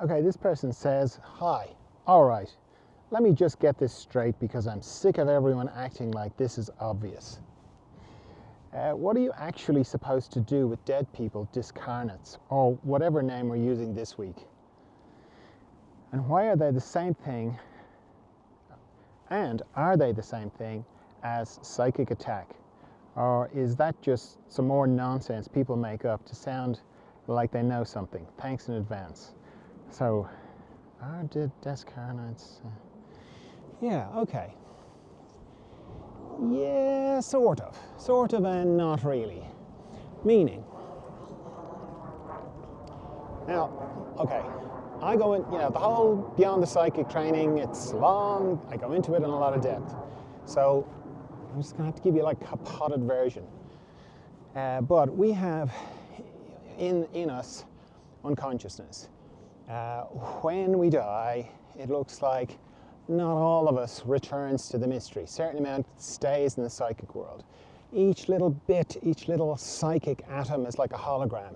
Okay, this person says, hi, all right, let me just get this straight because I'm sick of everyone acting like this is obvious. What are you actually supposed to do with dead people, discarnates, or whatever name we're using this week? And why are they the same thing, and are they the same thing as psychic attack? Or is that just some more nonsense people make up to sound like they know something? Thanks in advance. So, are Discarnates? Yeah, okay. Yeah, sort of, and not really. Meaning, now, okay, I go in, the whole Beyond the Psychic training, it's long, I go into it in a lot of depth. So, I'm just gonna have to give you like a potted version. But we have in us unconsciousness. When we die, it looks like not all of us returns to the mystery. Certain amount stays in the psychic world. Each little bit, each little psychic atom is like a hologram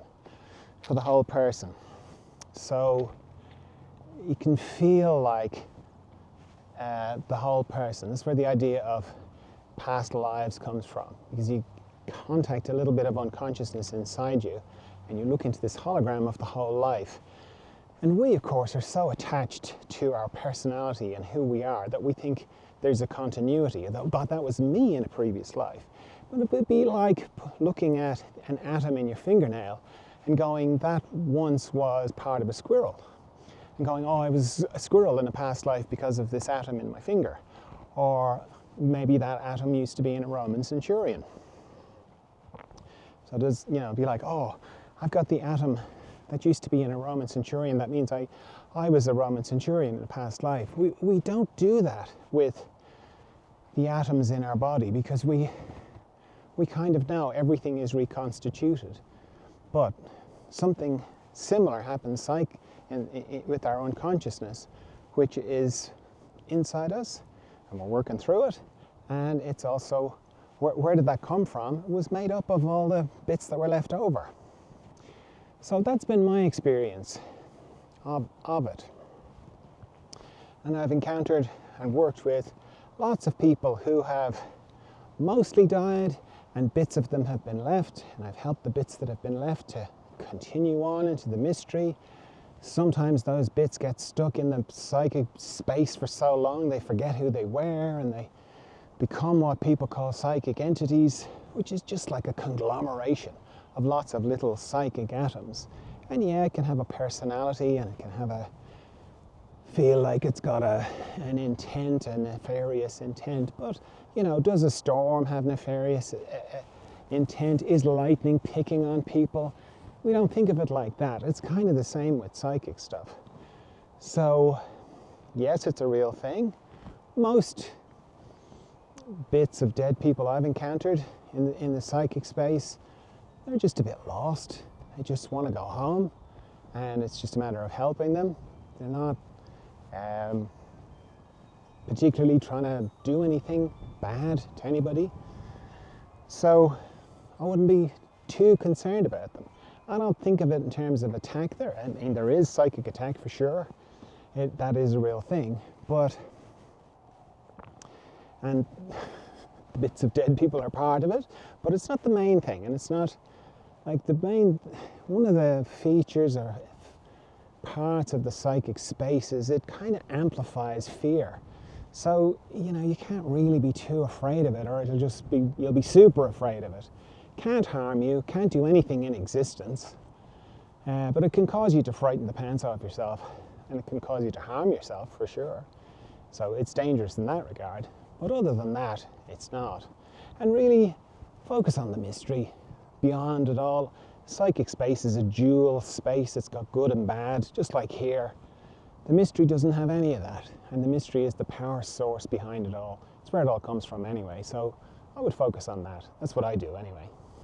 for the whole person. So you can feel like the whole person. That's where the idea of past lives comes from, because you contact a little bit of unconsciousness inside you and you look into this hologram of the whole life. And we, of course, are so attached to our personality and who we are that we think there's a continuity. That was me in a previous life. But it would be like looking at an atom in your fingernail and going, that once was part of a squirrel. And going, oh, I was a squirrel in a past life because of this atom in my finger. Or maybe that atom used to be in a Roman centurion. So there's, be like, oh, I've got the atom that used to be in a Roman centurion. That means I was a Roman centurion in a past life. We don't do that with the atoms in our body because we kind of know everything is reconstituted. But something similar happens with our unconsciousness, which is inside us, and we're working through it. And it's also, where did that come from? It was made up of all the bits that were left over. So that's been my experience of it. And I've encountered and worked with lots of people who have mostly died and bits of them have been left, and I've helped the bits that have been left to continue on into the mystery. Sometimes those bits get stuck in the psychic space for so long they forget who they were and they become what people call psychic entities, which is just like a conglomeration of lots of little psychic atoms. And yeah, it can have a personality and it can have feel like it's got an intent, a nefarious intent. But, does a storm have nefarious intent? Is lightning picking on people? We don't think of it like that. It's kind of the same with psychic stuff. So, yes, it's a real thing. Most bits of dead people I've encountered in the psychic space, they're just a bit lost. They just want to go home, and it's just a matter of helping them. They're not particularly trying to do anything bad to anybody. So I wouldn't be too concerned about them. I don't think of it in terms of attack there. I mean, there is psychic attack for sure. That is a real thing. And bits of dead people are part of it, but it's not the main thing, and it's not like one of the features or parts of the psychic space is it kind of amplifies fear. So, you can't really be too afraid of it, or you'll be super afraid of it. Can't harm you, can't do anything in existence, but it can cause you to frighten the pants off yourself, and it can cause you to harm yourself for sure. So it's dangerous in that regard. But other than that, it's not. And really, focus on the mystery. Beyond it all, psychic space is a dual space. It's got good and bad, just like here. The mystery doesn't have any of that. And the mystery is the power source behind it all. It's where it all comes from anyway. So I would focus on that. That's what I do anyway.